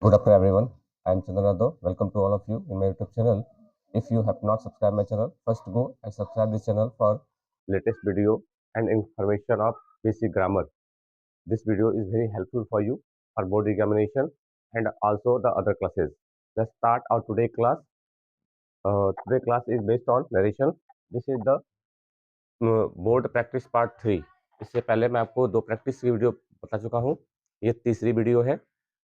Good afternoon, everyone. I am Chandranado. Welcome to all of you in my YouTube channel. If you have not subscribed my channel, first go and subscribe this channel for latest video and information of basic grammar. This video is very helpful for you for board examination and also the other classes. Let's start our today class. Today class is based on narration. This is the board practice part 3। इससे पहले मैं आपको 2 practice की video बता चुका हूँ। ये तीसरी वीडियो है।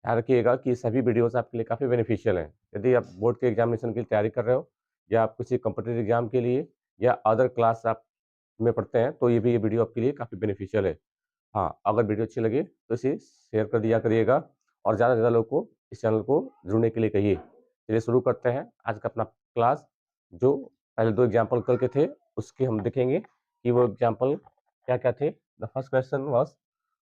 ध्यान रखिएगा कि सभी वीडियोस आपके लिए काफ़ी बेनिफिशियल हैं। यदि आप बोर्ड के एग्जामिनेशन की तैयारी कर रहे हो या आप किसी कॉम्पिटिटिव एग्जाम के लिए या अदर क्लास आप में पढ़ते हैं तो ये वीडियो आपके लिए काफ़ी बेनिफिशियल है। हाँ, अगर वीडियो अच्छी लगे तो इसे शेयर कर दिया करिएगा और ज़्यादा से ज़्यादा लोग को इस चैनल को जुड़ने के लिए कहिए। चलिए शुरू करते हैं आज का अपना क्लास। जो पहले 2 एग्जाम्पल करके थे उसके हम देखेंगे कि वो एग्जाम्पल क्या-क्या थे। The first question was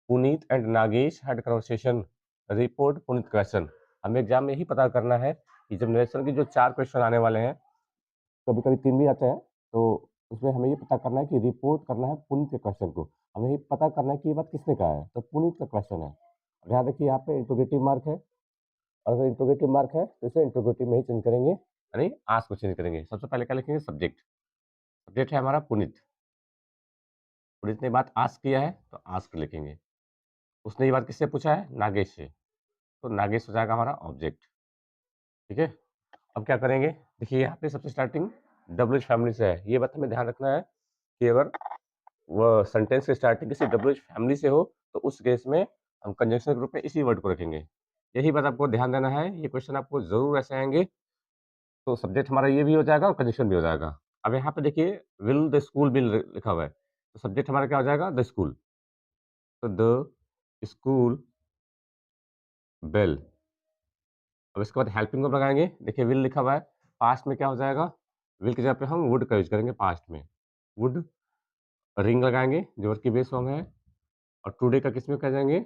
Puneet and Nagesh had conversation, report Puneet question. हमें एग्जाम में यही पता करना है कि जब नरेशन के जो 4 क्वेश्चन आने वाले हैं, कभी-कभी 3 भी आते हैं, तो उसमें हमें ये पता करना है कि रिपोर्ट करना है पुनीत के क्वेश्चन को। हमें ये पता करना है कि ये बात किसने कहा है, तो पुनीत का क्वेश्चन है। ध्यान रखिए यहाँ पे इंट्रोगेटिव मार्क है और अगर इंट्रोगेटिव मार्क है तो इसे इंट्रोगेटिव में ही चेंज करेंगे, यानी आस्क को चेंज करेंगे। सबसे पहले क्या लिखेंगे? सब्जेक्ट। सब्जेक्ट है हमारा पुनीत। पुनीत ने बात आस्क किया है तो आस्क लिखेंगे। उसने ये बात किससे पूछा है? नागेश से। तो नागेश हो जाएगा हमारा ऑब्जेक्ट। ठीक है? अब क्या करेंगे? देखिए यहाँ पे सबसे स्टार्टिंग डब्ल्यूएच फैमिली से है। ये बात हमें ध्यान रखना है कि अगर वो सेंटेंस की स्टार्टिंग किसी डब्ल्यूएच फैमिली से हो तो उस केस में हम कंजंक्शन के रूप में इसी वर्ड को रखेंगे। यही बात आपको ध्यान देना है। ये क्वेश्चन आपको ज़रूर ऐसे आएँगे। तो सब्जेक्ट हमारा ये भी हो जाएगा और कंजंक्शन भी हो जाएगा। अब यहाँ पे देखिए विल द स्कूल बी लिखा हुआ है। तो सब्जेक्ट हमारा क्या हो जाएगा? The school. तो द स्कूल बेल। अब इसके बाद हेल्पिंग वर्ब लगाएँगे। देखिए विल लिखा हुआ है, पास्ट में क्या हो जाएगा? विल की जगह पे हम वुड का यूज़ करेंगे पास्ट में। वुड, रिंग लगाएँगे जो वर्ब की बेस फॉर्म है और टुडे का किसमें कर जाएँगे?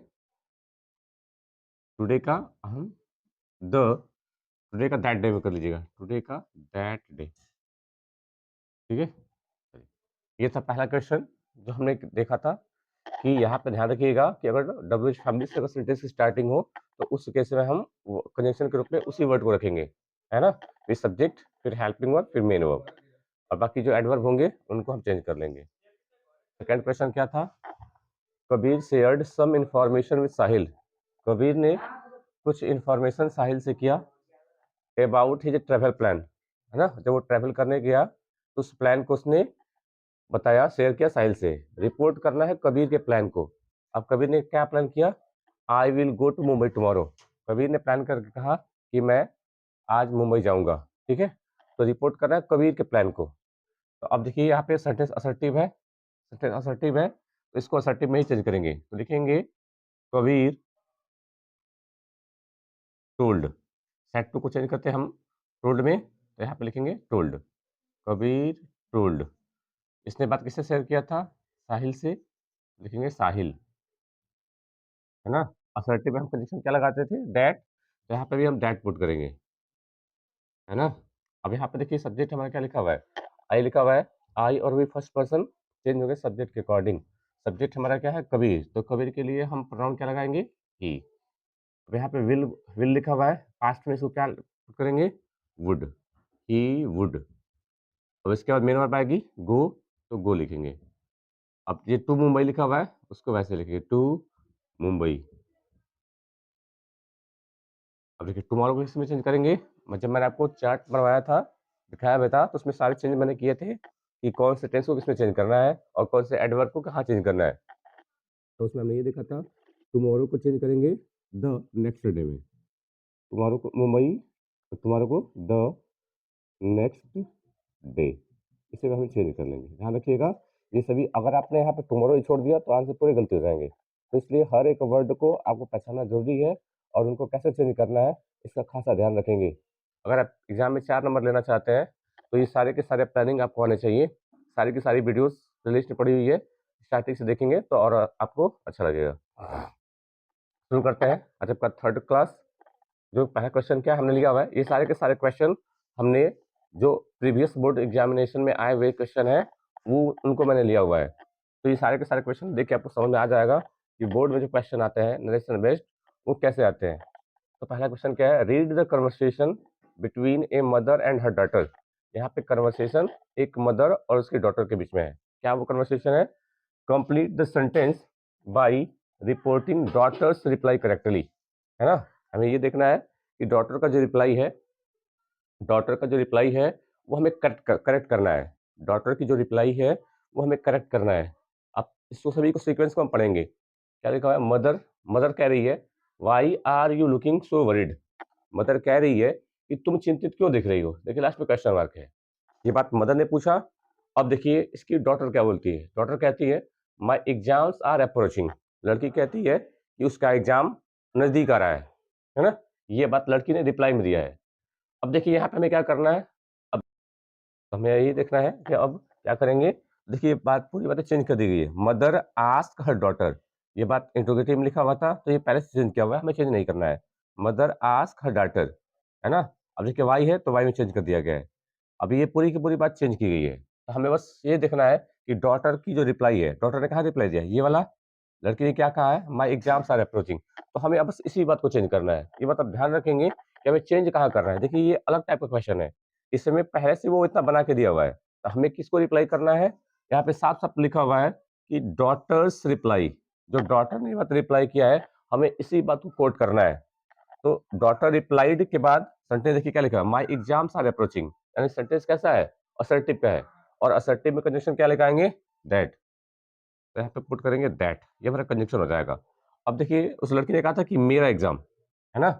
टुडे का हम द टुडे का दैट डे में कर लीजिएगा। टुडे का दैट डे। ठीक है? चलिए, ये था पहला क्वेश्चन जो हमने देखा था कि यहाँ पे ध्यान रखिएगा कि अगर डब्ल्यूएच फैमिली से अगर सेंटेंस की स्टार्टिंग हो तो उस केस में हम वो कंजंक्शन के रूप में उसी वर्ड को रखेंगे, है ना? फिर सब्जेक्ट, फिर हेल्पिंग वर्ब, फिर मेन वर्ब और बाकी जो एडवर्ब होंगे उनको हम चेंज कर लेंगे। सेकंड क्वेश्चन क्या था? Kabir shared some information with Sahil. Kabir ने कुछ इन्फॉर्मेशन साहिल से किया अबाउट हिज ट्रैवल प्लान, है ना? जब वो ट्रैवल करने गया तो उस प्लान को उसने बताया, शेयर किया साहिल से। रिपोर्ट करना है कबीर के प्लान को। अब कबीर ने क्या प्लान किया? I will go to Mumbai tomorrow. Kabir ने प्लान करके कहा कि मैं आज मुंबई जाऊँगा, ठीक है? तो रिपोर्ट करना है कबीर के प्लान को। तो अब देखिए यहाँ पे सेंटेंस असर्टिव है, सेंटेंस असर्टिव है, तो इसको असर्टिव में ही चेंज करेंगे। तो लिखेंगे कबीर टोल्ड। सेड टू को चेंज करते हैं हम टोल्ड में, तो यहाँ पे लिखेंगे टोल्ड। कबीर टोल्ड। इसने बात किससे शेयर किया था? साहिल से, लिखेंगे साहिल, है ना? असर्टिव में हम कंडीशन क्या लगाते थे? दैट। तो यहाँ पे भी हम दैट पुट करेंगे, है ना? अब यहाँ पे देखिए सब्जेक्ट हमारा क्या लिखा हुआ है? आई लिखा हुआ है। आई और वी फर्स्ट पर्सन चेंज हो गए सब्जेक्ट के अकॉर्डिंग। सब्जेक्ट हमारा क्या है? कबीर। तो कबीर के लिए हम प्रोनाउन क्या लगाएँगे? ही। अब यहाँ पे विल विल लिखा हुआ है, पास्ट में इसको क्या पुट करेंगे? वुड। He would. अब इसके बाद मेन वर्ब आएगी गो, तो गो लिखेंगे। अब ये टू मुंबई लिखा हुआ है, उसको वैसे लिखेंगे टू मुंबई। अब देखिए टुमारो को इसमें चेंज करेंगे। जब मैंने आपको चार्ट बनवाया था, दिखाया भी था, तो उसमें सारे चेंज मैंने किए थे कि कौन से टेंस को किसमें चेंज करना है और कौन से एडवर्ब को कहाँ चेंज करना है। तो उसमें हमने ये देखा था, टुमारो को चेंज करेंगे द नेक्स्ट डे में। टुमारो को मुंबई, टुमारो को द नेक्स्ट डे, इसे हम चेंज कर लेंगे। ध्यान रखिएगा ये सभी, अगर आपने यहाँ पे टुमारो ही छोड़ दिया तो आंसर पूरे गलती हो जाएंगे। तो इसलिए हर एक वर्ड को आपको पहचानना जरूरी है और उनको कैसे चेंज करना है इसका खासा ध्यान रखेंगे। अगर आप एग्जाम में 4 नंबर लेना चाहते हैं तो ये सारे के सारे प्लानिंग आपको आने चाहिए। सारी की सारी वीडियोस प्लेलिस्ट में पड़ी हुई है, स्टार्टिंग से देखेंगे तो और आपको अच्छा लगेगा। शुरू करते हैं आज आपका थर्ड क्लास। जो पहला क्वेश्चन क्या हमने लिया हुआ है, ये सारे के सारे क्वेश्चन हमने जो प्रीवियस बोर्ड एग्जामिनेशन में आए हुए क्वेश्चन है वो उनको मैंने लिया हुआ है। तो ये सारे के सारे क्वेश्चन देख के आपको समझ में आ जाएगा कि बोर्ड में जो क्वेश्चन आते हैं नरेशन बेस्ड वो कैसे आते हैं। तो पहला क्वेश्चन क्या है, read the conversation between a mother and her daughter. यहाँ पे कन्वर्सेशन एक मदर और उसकी डॉटर के बीच में है। क्या वो कन्वर्सेशन है, complete the sentence by reporting daughter's reply correctly, है ना। हमें ये देखना है कि डॉटर का जो रिप्लाई है, वो हमें करेक्ट करना है। डॉटर की जो रिप्लाई है वो हमें करेक्ट करना है। अब इसको सभी को सीक्वेंस में हम पढ़ेंगे। क्या लिखा हुआ है, मदर, मदर कह रही है why are you looking so worried. Mother कह रही है कि तुम चिंतित क्यों दिख रही हो। देखिए लास्ट में क्वेश्चन मार्क है। ये बात मदर ने पूछा। अब देखिए इसकी डॉटर क्या बोलती है। डॉटर कहती है माई एग्जाम्स आर अप्रोचिंग। लड़की कहती है कि उसका एग्जाम नजदीक आ रहा है ना। ये बात लड़की ने रिप्लाई में दिया है। अब देखिए यहाँ पे हमें क्या करना है, अब हमें यही देखना है कि अब क्या करेंगे। देखिए बात, पूरी बातें चेंज कर दी गई है। मदर आस्क हर डॉटर, ये बात इंट्रोगेटिव में लिखा हुआ था तो ये पहले से चेंज किया हुआ है, हमें चेंज नहीं करना है। मदर आस्क हर डॉटर, है ना। अब देखिए वाई है तो वाई में चेंज कर दिया गया है। अब ये पूरी की पूरी बात चेंज की गई है। तो हमें बस ये देखना है कि डॉटर की जो रिप्लाई है, डॉटर ने कहाँ रिप्लाई दिया है, ये वाला। लड़की ने क्या कहा है, माई एग्जाम्स आर अप्रोचिंग। तो हमें अब बस इसी बात को चेंज करना है। ये बात अब ध्यान रखेंगे कि हमें चेंज कहाँ करना है। देखिए ये अलग टाइप का क्वेश्चन है, इसमें पहले से वो इतना बना के दिया हुआ है। तो हमें किसको रिप्लाई करना है, यहाँ पे साफ साफ लिखा हुआ है कि डॉटर्स रिप्लाई। जो डॉटर ने बात रिप्लाई किया है, हमें इसी बात को कोट करना है। तो डॉटर रिप्लाइड के बाद सेंटेंस देखिए क्या लिखा है, माई एग्जाम्स आर अप्रोचिंग। यानी सेंटेंस कैसा है, असर्टिव का है। और असर्टिव में कंजंक्शन क्या लगाएंगे, दैट। तो यहाँ पे पुट करेंगे दैट, ये हमारा कंजंक्शन हो जाएगा। अब देखिए उस लड़की ने कहा था कि मेरा एग्जाम, है ना।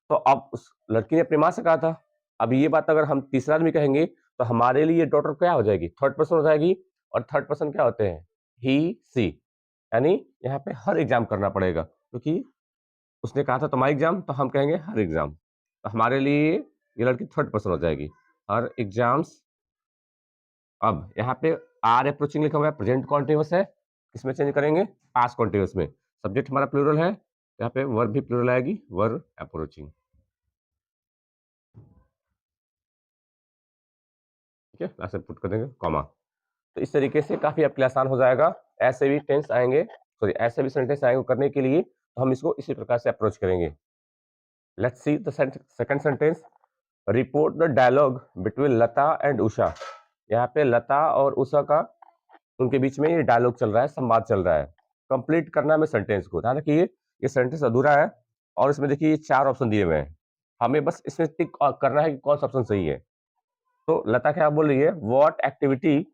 तो अब उस लड़की ने अपनी माँ से कहा था। अब ये बात अगर हम तीसरा आदमी कहेंगे तो हमारे लिए डॉटर क्या हो जाएगी, थर्ड पर्सन हो जाएगी। और थर्ड पर्सन क्या होते हैं, ही सी। यानी यहाँ पे हर एग्जाम करना पड़ेगा, क्योंकि उसने कहा था तुम्हारा एग्जाम, तो हम कहेंगे हर एग्जाम। तो हमारे लिए ये लड़की थर्ड पर्सन हो जाएगी, हर एग्जाम्स। अब यहाँ पे आर अप्रोचिंग लिखा हुआ है, प्रेजेंट कॉन्टिन्यूअस है। इसमें चेंज करेंगे पास्ट कॉन्टिन्यूअस में। सब्जेक्ट हमारा प्लूरल है, यहाँ पे वर्ब भी प्लूरल आएगी, वर्ब अप्रोचिंग। ठीक है, लास्ट में पुट कर देंगे कॉमा। तो इस तरीके से काफी आपके लिए आसान हो जाएगा। ऐसे भी टेंस आएंगे, सॉरी ऐसे भी सेंटेंस आएंगे करने के लिए, तो हम इसको इसी प्रकार से अप्रोच करेंगे। Let's see the second sentence, report the dialogue between Lata and Usha. यहाँ पे लता और उषा का, उनके बीच में ये डायलॉग चल रहा है, संवाद चल रहा है। कंप्लीट करना है हमें सेंटेंस को। ध्यान रखिए ये सेंटेंस अधूरा है और इसमें देखिए ये 4 ऑप्शन दिए हुए हैं। हमें बस इसमें टिक करना है कि कौन सा ऑप्शन सही है। तो लता क्या बोल रही है, what activity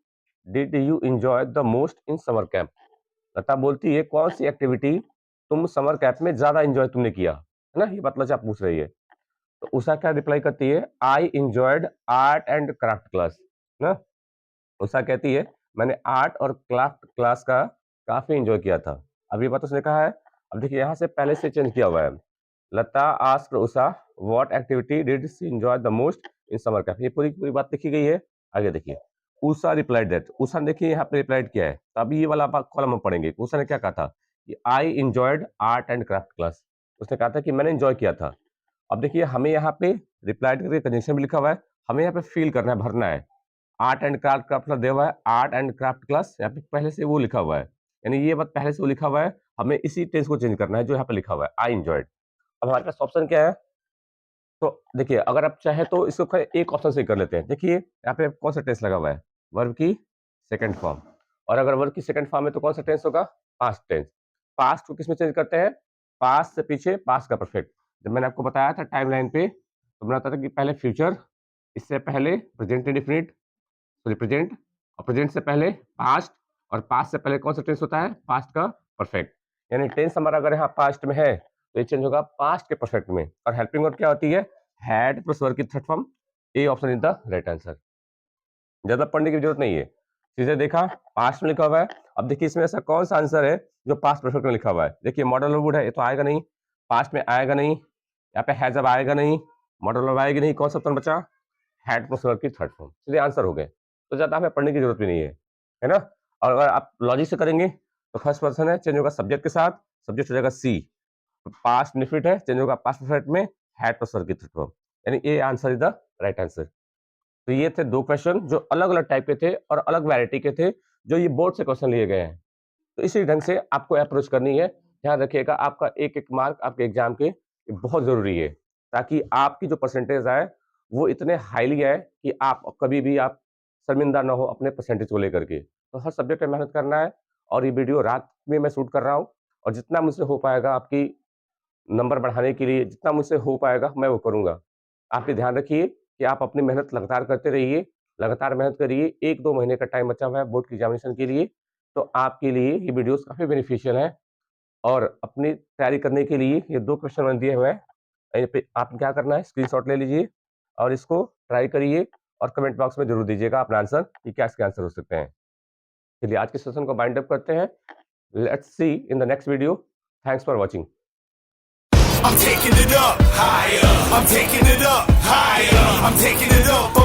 did you enjoy the most in summer camp. Lata बोलती है कौन सी एक्टिविटी तुम समर कैंप में ज्यादा एंजॉय तुमने किया, है ना। ये बात लता पूछ रही है। तो उषा क्या रिप्लाई करती है, I enjoyed art and craft class ना। उषा कहती है मैंने आर्ट और क्राफ्ट क्लास का काफी एंजॉय किया था। अब ये बात उसने कहा है। अब देखिए यहाँ से पहले से चेंज किया हुआ है। Lata asked Usha what activity did she enjoy the most in summer camp. ये पूरी पूरी बात लिखी गई है। आगे देखिए, उषा रिप्लाइड दैट। उषा ने देखिए यहाँ पे रिप्लाइड किया है, तो अभी ये वाला कॉलम हम पढ़ेंगे। उषा ने क्या कहा था कि I enjoyed art and craft class. उसने कहा था कि मैंने एंजॉय किया था। अब देखिए हमें यहाँ पे रिप्लाइड करके कंजंक्शन भी लिखा हुआ है, हमें यहाँ पे फिल करना है, भरना है। आर्ट एंड क्राफ्ट का मतलब दिया हुआ है आर्ट एंड क्राफ्ट क्लास, यहाँ पे पहले से वो लिखा हुआ है। यानी ये बात पहले से वो लिखा हुआ है, हमें इसी टेंस को चेंज करना है जो यहाँ पे लिखा हुआ है, आई एंजॉयड। अब हमारे पास ऑप्शन क्या है, तो देखिए अगर आप चाहे तो इसको एक ऑप्शन से कर लेते हैं। देखिए यहाँ पे कौन सा टेंस लगा हुआ है, वर्ब की सेकंड फॉर्म। और अगर वर्ब की सेकंड फॉर्म है तो कौन सा टेंस होगा, पास्ट टेंस। पास्ट को किसमें चेंज करते हैं, पास्ट से पीछे पास्ट का परफेक्ट। जब मैंने आपको बताया था टाइमलाइन पे, तो मैंने बताया था कि पहले फ्यूचर, इससे पहले प्रेजेंट इंडेफिनिट, सॉरी प्रेजेंट, और प्रेजेंट से पहले पास्ट, और पास्ट से पहले कौन सा टेंस होता है, पास्ट का परफेक्ट। यानी टेंस हमारा अगर यहाँ पास्ट में है तो ये चेंज होगा पास्ट के परफेक्ट में। और हेल्पिंग वर्ब क्या होती है, हैड प्लस वर्ब की third form. A option is the right answer. ज्यादा पढ़ने की जरूरत नहीं है, सीधे देखा पास्ट में लिखा हुआ है। अब देखिए इसमें ऐसा कौन सा आंसर है जो पास्ट परफेक्ट में लिखा हुआ है। देखिए मॉडल वुड है, ये तो आएगा नहीं, पास्ट में आएगा नहीं, यहाँ पे हैज अब आएगा नहीं, मॉडल वर्ब आएगी नहीं, कौन सा ऑप्शन बचा, हैड प्लस वर्ब की थर्ड फॉर्म। सीधे आंसर हो गए, तो ज्यादा हमें पढ़ने की जरूरत भी नहीं है ना। और अगर आप लॉजिक से करेंगे तो फर्स्ट पर्सन है, चेंज होगा सब्जेक्ट के साथ, सब्जेक्ट हो जाएगा सी। पास्ट निफिट है, चेंज होगा पास्ट परफेक्ट में, हैड प्लस वर्ब की थर्ड फॉर्म। यानी A answer is the right answer. तो ये थे 2 क्वेश्चन जो अलग-अलग टाइप के थे और अलग वैरायटी के थे, जो ये बोर्ड से क्वेश्चन लिए गए हैं। तो इसी ढंग से आपको अप्रोच करनी है। ध्यान रखिएगा आपका एक-एक मार्क आपके एग्जाम के ये बहुत ज़रूरी है, ताकि आपकी जो परसेंटेज आए, वो इतने हाईली आए कि आप कभी भी आप शर्मिंदा ना हो अपने परसेंटेज को लेकर के। तो हर सब्जेक्ट में मेहनत करना है और ये वीडियो रात में मैं शूट कर रहा हूँ और जितना मुझसे हो पाएगा आपकी नंबर बढ़ाने के लिए, जितना मुझसे हो पाएगा मैं वो करूँगा। आप ये ध्यान रखिए कि आप अपनी मेहनत लगातार करते रहिए, लगातार मेहनत करिए। 1-2 महीने का टाइम बचा हुआ है बोर्ड की एग्ज़ामिनेशन के लिए, तो आपके लिए ये वीडियोज़ काफ़ी बेनिफिशियल हैं और अपनी तैयारी करने के लिए ये 2 क्वेश्चन मैंने दिए हुए हैं। इन पे आपको क्या करना है, स्क्रीनशॉट ले लीजिए और इसको ट्राई करिए और कमेंट बॉक्स में ज़रूर दीजिएगा अपना आंसर कि क्या इसके आंसर हो सकते हैं। चलिए आज के सेशन को वाइंड अप करते हैं। Let's see in the next video. Thanks for watching. I'm taking it up higher. I'm taking it up higher. I'm taking it up.